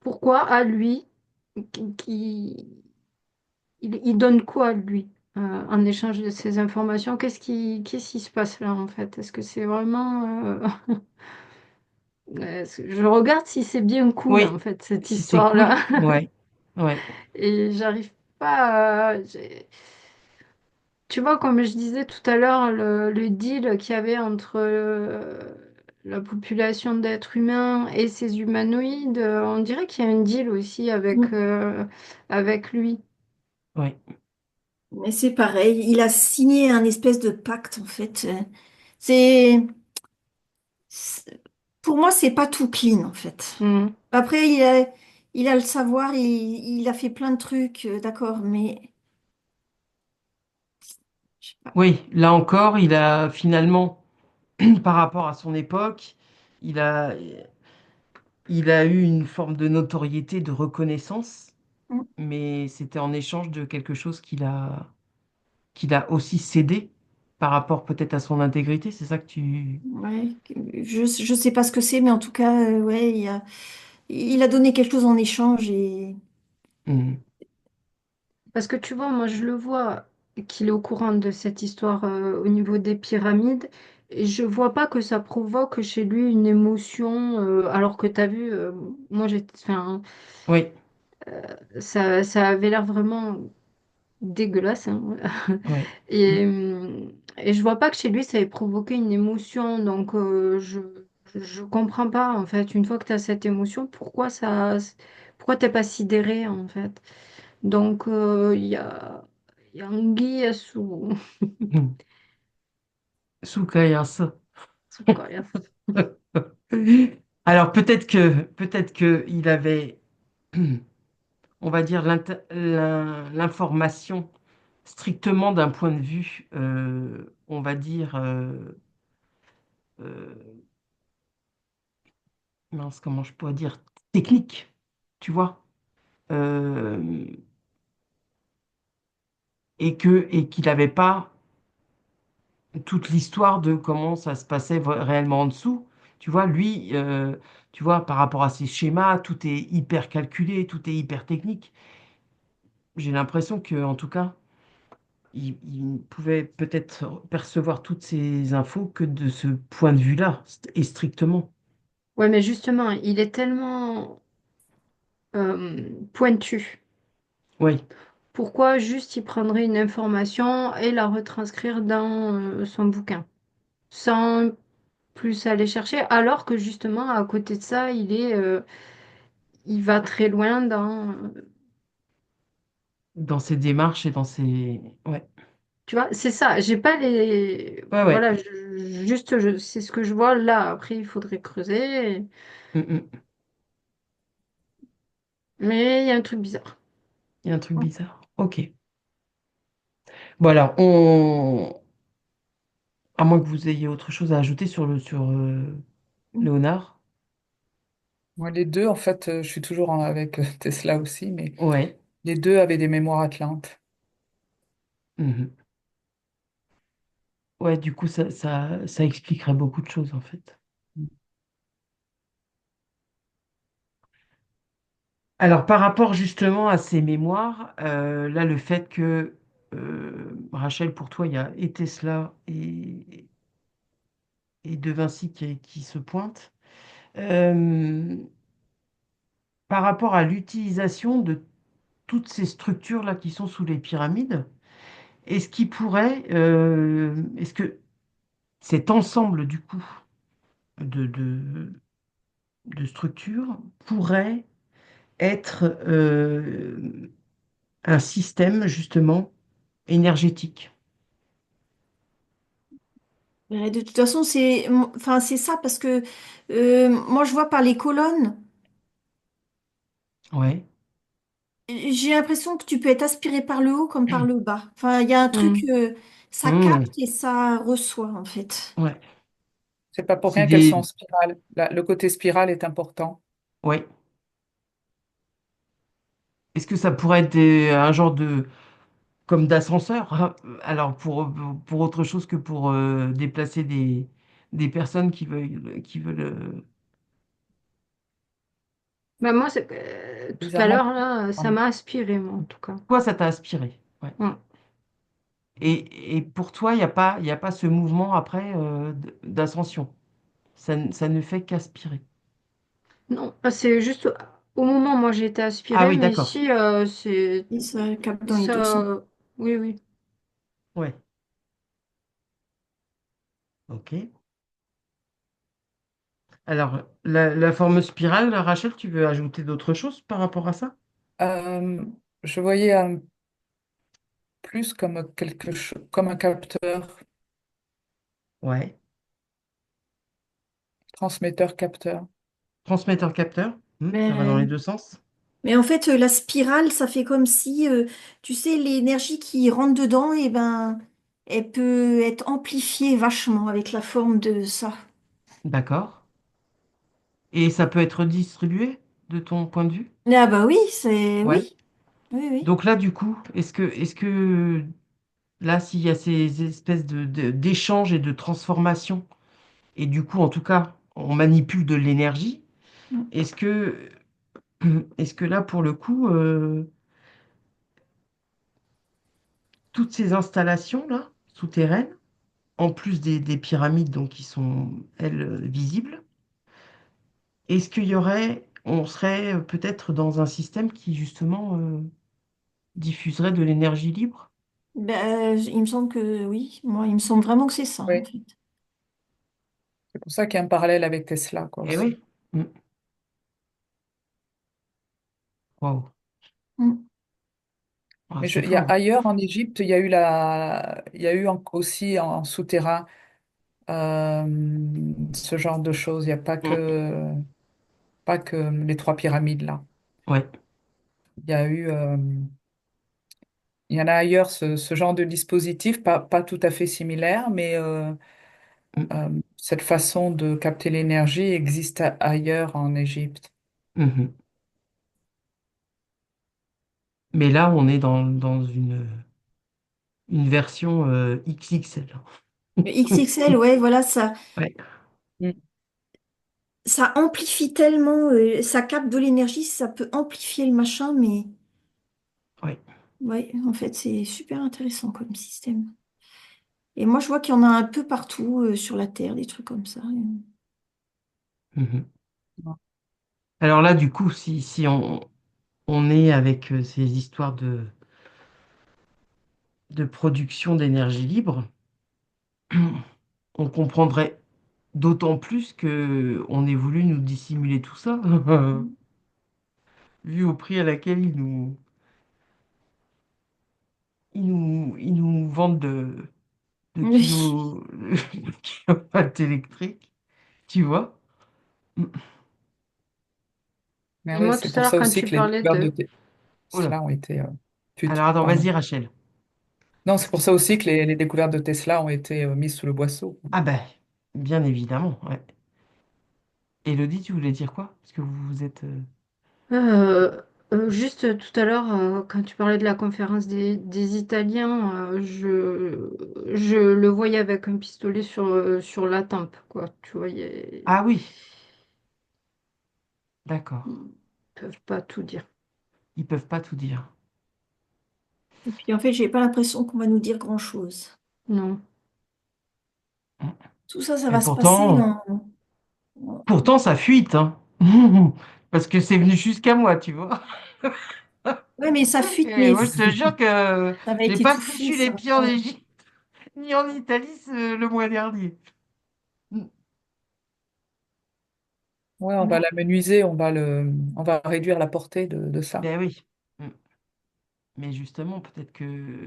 pourquoi à lui, qui, il donne quoi lui en échange de ces informations? Qu'est-ce qui se passe là en fait? Est-ce que c'est vraiment, je regarde si c'est bien cool en oui, fait cette si c'est cool, histoire-là. ouais. Ouais, Et j'arrive pas à... Tu vois, comme je disais tout à l'heure, le deal qu'il y avait entre la population d'êtres humains et ces humanoïdes, on dirait qu'il y a un deal aussi Mm. avec lui. ouais, Mais c'est pareil, il a signé un espèce de pacte en fait. C'est, c'est- pour moi, c'est pas tout clean en fait. Mm. Après, il a le savoir, il a fait plein de trucs, d'accord, mais je sais pas. oui. Là encore, il a finalement, par rapport à son époque, il a, il a eu une forme de notoriété, de reconnaissance, Mm. mais c'était en échange de quelque chose qu'il a aussi cédé par rapport peut-être à son intégrité. C'est ça que tu... Ouais, je sais pas ce que c'est, mais en tout cas, ouais, il a donné quelque chose en échange et Hmm. Parce que tu vois, moi je le vois qu'il est au courant de cette histoire au niveau des pyramides et je vois pas que ça provoque chez lui une émotion alors que tu as vu, moi j'étais, enfin, Oui, ça avait l'air vraiment dégueulasse, hein. oui. Et je vois pas que chez lui ça ait provoqué une émotion donc je comprends pas en fait, une fois que tu as cette émotion, pourquoi t'es pas sidéré en fait? Donc, il y a anguille sous, Hmm. Sukayasa. sous Goya. Alors peut-être que il avait, on va dire, l'information strictement d'un point de vue, on va dire, euh, mince, comment je pourrais dire, technique, tu vois, euh, et qu'il n'avait pas toute l'histoire de comment ça se passait réellement en dessous. Tu vois, lui, tu vois, par rapport à ses schémas, tout est hyper calculé, tout est hyper technique. J'ai l'impression que, en tout cas, il pouvait peut-être percevoir toutes ces infos que de ce point de vue-là, et strictement. Ouais, mais justement, il est tellement pointu. Oui, Pourquoi juste il prendrait une information et la retranscrire dans son bouquin, sans plus aller chercher, alors que justement, à côté de ça, il va très loin dans... dans ses démarches et dans ses... Ouais, Tu vois, c'est ça, j'ai pas les... ouais, ouais. Voilà, juste, c'est ce que je vois là. Après, il faudrait creuser. Mm, mm. Mais il y a un truc bizarre. Il y a un truc bizarre. Ok. Bon, alors, on... à moins que vous ayez autre chose à ajouter sur Léonard. Moi, les deux, en fait, je suis toujours avec Tesla aussi, mais Ouais. les deux avaient des mémoires atlantes. Mhm. Ouais, du coup, ça expliquerait beaucoup de choses, en fait. Alors, par rapport justement à ces mémoires, là, le fait que, Rachel, pour toi, il y a et Tesla et De Vinci qui se pointent, euh, par rapport à l'utilisation de toutes ces structures-là qui sont sous les pyramides, est-ce que cet ensemble, du coup, de, de, de structures pourrait être un système, justement, énergétique? Mais de toute façon, enfin, c'est ça parce que moi, je vois par les colonnes, Ouais. j'ai l'impression que tu peux être aspiré par le haut comme par le bas. Enfin, il y a un truc, Hmm. ça Hmm. capte et ça reçoit en fait. Ouais. C'est pas pour C'est rien qu'elles sont des... en spirale. Le côté spirale est important. Ouais. Est-ce que ça pourrait être un genre de... comme d'ascenseur, hein, alors pour autre chose que pour déplacer des personnes qui veulent... Bah moi, tout à Bizarrement, l'heure, là, ça m'a aspiré, moi, en tout cas. Quoi, ça t'a inspiré? Ouais. Ouais. Et pour toi, il y a pas ce mouvement après d'ascension. Ça ne fait qu'aspirer. Non, c'est juste. Au moment, moi, j'ai été Ah aspirée, oui, mais d'accord. ici, c'est Et ça capte dans les deux sens. ça. Oui, oui. Ouais, ok. Alors, la forme spirale, Rachel, tu veux ajouter d'autres choses par rapport à ça? Euh, je voyais plus comme quelque chose, comme un capteur, Ouais. transmetteur-capteur. Transmetteur-capteur, ça va dans les Mais, deux sens. mais en fait, la spirale, ça fait comme si, tu sais, l'énergie qui rentre dedans, et ben, elle peut être amplifiée vachement avec la forme de ça. D'accord. Et ça peut être distribué de ton point de vue? Ah bah oui, c'est Ouais. oui, oui, oui. Donc là, du coup, est-ce que là, s'il y a ces espèces d'échanges et de transformations, et du coup, en tout cas, on manipule de l'énergie, est-ce que, est-ce que là, pour le coup, toutes ces installations-là, souterraines, en plus des pyramides donc, qui sont, elles, visibles, est-ce qu'il y aurait, on serait peut-être dans un système qui, justement, diffuserait de l'énergie libre? Ben, il me semble que oui, moi, il me semble vraiment que c'est ça, en Oui, fait. c'est pour ça qu'il y a un parallèle avec Tesla, quoi, Eh aussi. oui. Mm. Waouh. Mm. Ah, Mais c'est il y a fort. ailleurs en Égypte, il y a eu aussi en souterrain euh, ce genre de choses. Il n'y a Mm. pas que les trois pyramides là. Ouais. Il y a eu, il y en a ailleurs ce genre de dispositif, pas tout à fait similaire, mais Mm. cette façon de capter l'énergie existe ailleurs en Égypte. Mhm. Mais là, on est dans une version XXL. Le XXL, ouais, voilà, Ouais. Mm. ça amplifie tellement, ça capte de l'énergie, ça peut amplifier le machin, mais Ouais. ouais, en fait, c'est super intéressant comme système. Et moi, je vois qu'il y en a un peu partout sur la Terre, des trucs comme ça. Mhm. Alors là, du coup, si on est avec ces histoires de production d'énergie libre, on comprendrait d'autant plus que on ait voulu nous dissimuler tout ça, vu au prix à laquelle ils nous vendent de Oui. de kilowatts électriques, tu vois? Mais Et oui, moi, c'est tout à pour l'heure, ça quand aussi tu que les parlais découvertes de de... Oula. Tesla ont été... Alors attends, pardon. vas-y, Rachel. Non, c'est pour ça Excuse. aussi que les découvertes de Tesla ont été mises sous le boisseau. Ah ben, bien évidemment, ouais. Élodie, tu voulais dire quoi? Parce que vous vous êtes... Juste tout à l'heure, quand tu parlais de la conférence des Italiens, je le voyais avec un pistolet sur la tempe, quoi. Tu vois, Ah oui, d'accord. ils peuvent pas tout dire. Ils peuvent pas tout dire. Et puis, en fait, j'ai pas l'impression qu'on va nous dire grand-chose. Non. Tout ça, ça Et va se passer pourtant, pourtant, ça fuite, hein. Parce que c'est venu jusqu'à moi, tu vois. Ouais, mais ça fuite, Et mais moi, je te jure que ça va j'ai être pas étouffé, foutu les ça va pieds en pas. Égypte ni en Italie le mois dernier. Ouais, on va Non. l'amenuiser, on va réduire la portée de ça. Ben oui. Mais justement, peut-être que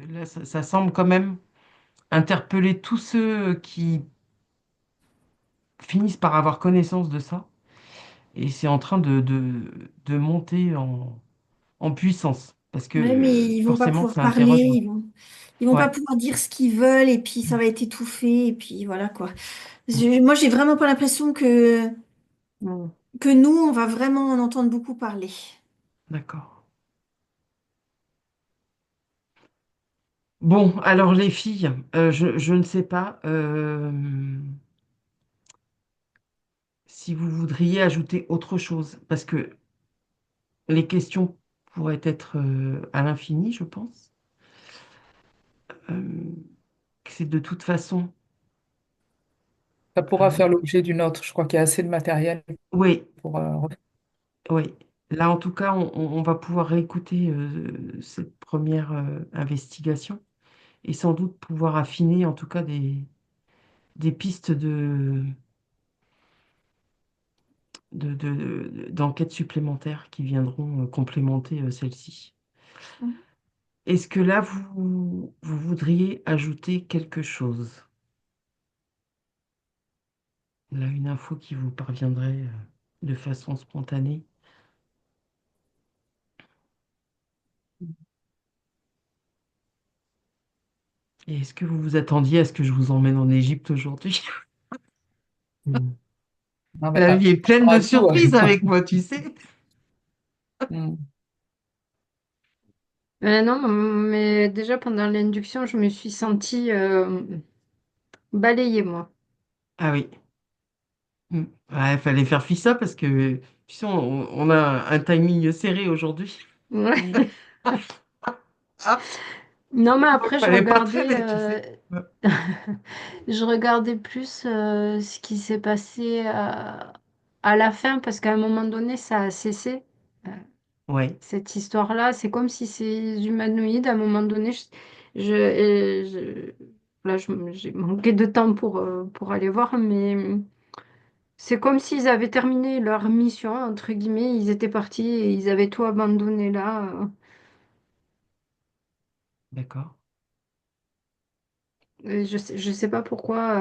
là, ça semble quand même interpeller tous ceux qui finissent par avoir connaissance de ça. Et c'est en train de monter en puissance. Parce Ouais, mais que ils vont pas forcément, pouvoir ça parler, interroge. ils vont pas Ouais, pouvoir dire ce qu'ils veulent, et puis ça va être étouffé, et puis voilà quoi. Moi, j'ai vraiment pas l'impression Non. que nous, on va vraiment en entendre beaucoup parler. d'accord. Bon, alors les filles, je ne sais pas si vous voudriez ajouter autre chose, parce que les questions pourraient être à l'infini, je pense. Euh, c'est de toute façon, Ça pourra euh, faire l'objet d'une autre. Je crois qu'il y a assez de matériel oui, pour... oui, Là, en tout cas, on va pouvoir réécouter cette première investigation et sans doute pouvoir affiner en tout cas des pistes d'enquêtes supplémentaires qui viendront complémenter celle-ci. Mhm. Est-ce que là, vous voudriez ajouter quelque chose? Là, une info qui vous parviendrait de façon spontanée. Et est-ce que vous vous attendiez à ce que je vous emmène en Égypte aujourd'hui? Hmm. Non, mais La vie est pleine on de a tout surprises avec moi. avec moi, tu sais. Mm. Non, mais déjà pendant l'induction, je me suis sentie balayée, moi. Ah oui. Hmm. Ouais, il fallait faire fi ça parce que tu sais, on a un timing serré aujourd'hui. Mm. Ouais. Ah, Non, mais donc après, je fallait pas regardais, traîner, tu sais. Ouais. je regardais plus ce qui s'est passé à la fin, parce qu'à un moment donné, ça a cessé. Euh, Ouais, Cette histoire-là, c'est comme si ces humanoïdes, à un moment donné, là, j'ai manqué de temps pour aller voir, mais c'est comme s'ils avaient terminé leur mission, entre guillemets, ils étaient partis et ils avaient tout abandonné là. d'accord. Et je sais pas pourquoi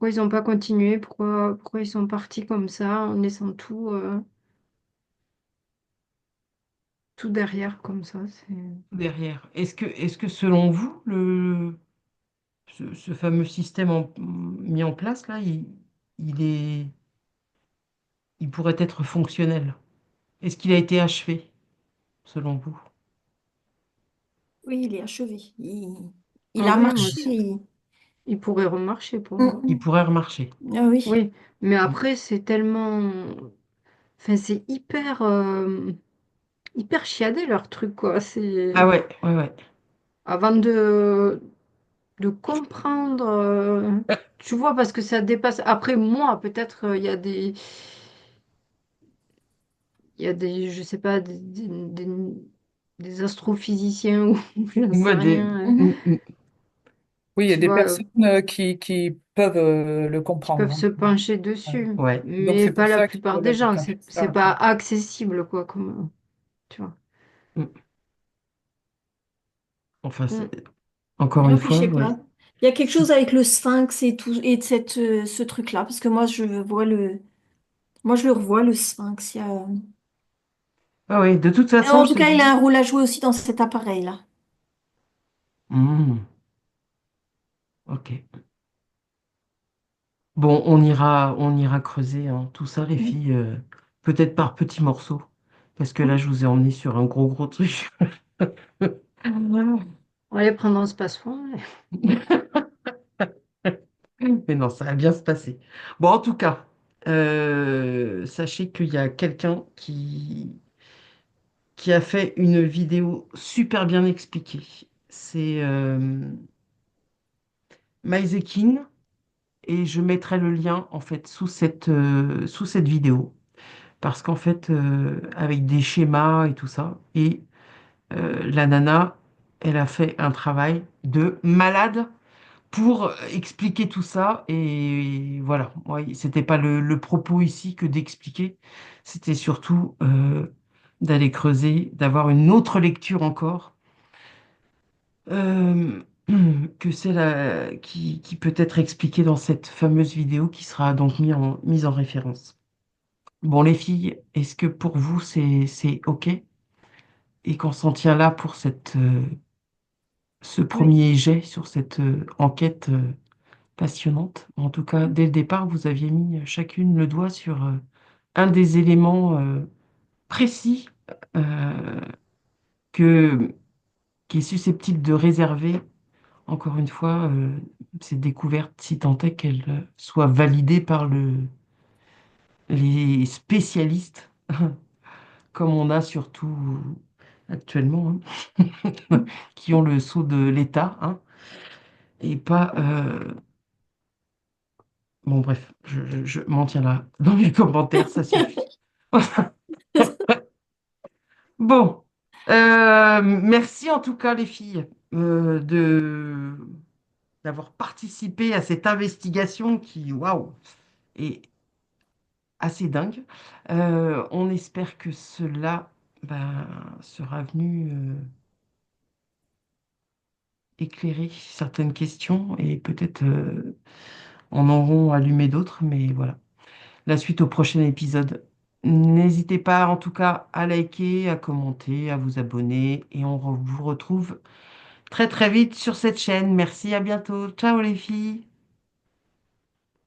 ils n'ont pas continué, pourquoi ils sont partis comme ça, en laissant tout derrière comme ça. Derrière. Est-ce que selon vous, ce fameux système mis en place là, il est, il pourrait être fonctionnel? Est-ce qu'il a été achevé, selon vous? Oui, il est achevé. Il Ah a oui, moi marché. aussi. Il pourrait remarcher pour moi. Il Mm. pourrait remarcher. Ah oui. Oui, mais Mm. après, c'est tellement. Enfin, c'est hyper chiadé leur truc, quoi. Ah C'est. ouais, ouais, ouais. Avant de comprendre. Tu vois, parce que ça dépasse. Après, moi, peut-être, je sais pas, des astrophysiciens ou j'en sais Moi, rien, Mhm. Oui, il y a tu des vois, personnes qui peuvent le qui peuvent comprendre, se hein. pencher dessus. ouais. Donc Mais c'est pas pour la ça qu'il plupart faut des la gens. cacher C'est ça, pas quoi. accessible, quoi, comme. Tu vois. Mm. Enfin, Mm. encore une Ah, puis je fois, sais ouais. pas. Il y a quelque chose avec le sphinx et tout, et de ce truc-là, parce que moi je le revois, le sphinx. Ah oui, de toute façon, En je tout te cas, il a dis. un rôle à jouer aussi dans cet appareil-là. Hmm, ok. Bon, on ira creuser hein, tout ça, les Mhm. filles, peut-être par petits morceaux, parce que là, je vous ai emmené sur un gros, gros truc. On va les prendre dans ce passe-fond. Mais non, ça va bien se passer. Bon, en tout cas, sachez qu'il y a quelqu'un qui a fait une vidéo super bien expliquée. C'est Maezekin, et je mettrai le lien en fait sous cette vidéo. Parce qu'en fait, avec des schémas et tout ça, et la nana, elle a fait un travail de malade pour expliquer tout ça. Et voilà, moi, c'était pas le propos ici que d'expliquer, c'était surtout d'aller creuser, d'avoir une autre lecture encore euh, que celle qui peut être expliquée dans cette fameuse vidéo qui sera donc mise en référence. Bon, les filles, est-ce que pour vous c'est OK et qu'on s'en tient là pour ce Oui. premier jet sur cette enquête passionnante? En tout cas, dès le départ, vous aviez mis chacune le doigt sur un des éléments précis euh, que, qui est susceptible de réserver, encore une fois, ces découvertes, si tant est qu'elles soient validées par les spécialistes, comme on a surtout actuellement, hein, qui ont le sceau de l'État, hein, et pas... bon, bref, je m'en tiens là. Dans les commentaires, ça suffit. Bon, merci en tout cas les filles d'avoir participé à cette investigation qui, waouh, est assez dingue. On espère que cela ben, sera venu éclairer certaines questions et peut-être en auront allumé d'autres, mais voilà. La suite au prochain épisode. N'hésitez pas en tout cas à liker, à commenter, à vous abonner et vous retrouve très très vite sur cette chaîne. Merci, à bientôt. Ciao les filles.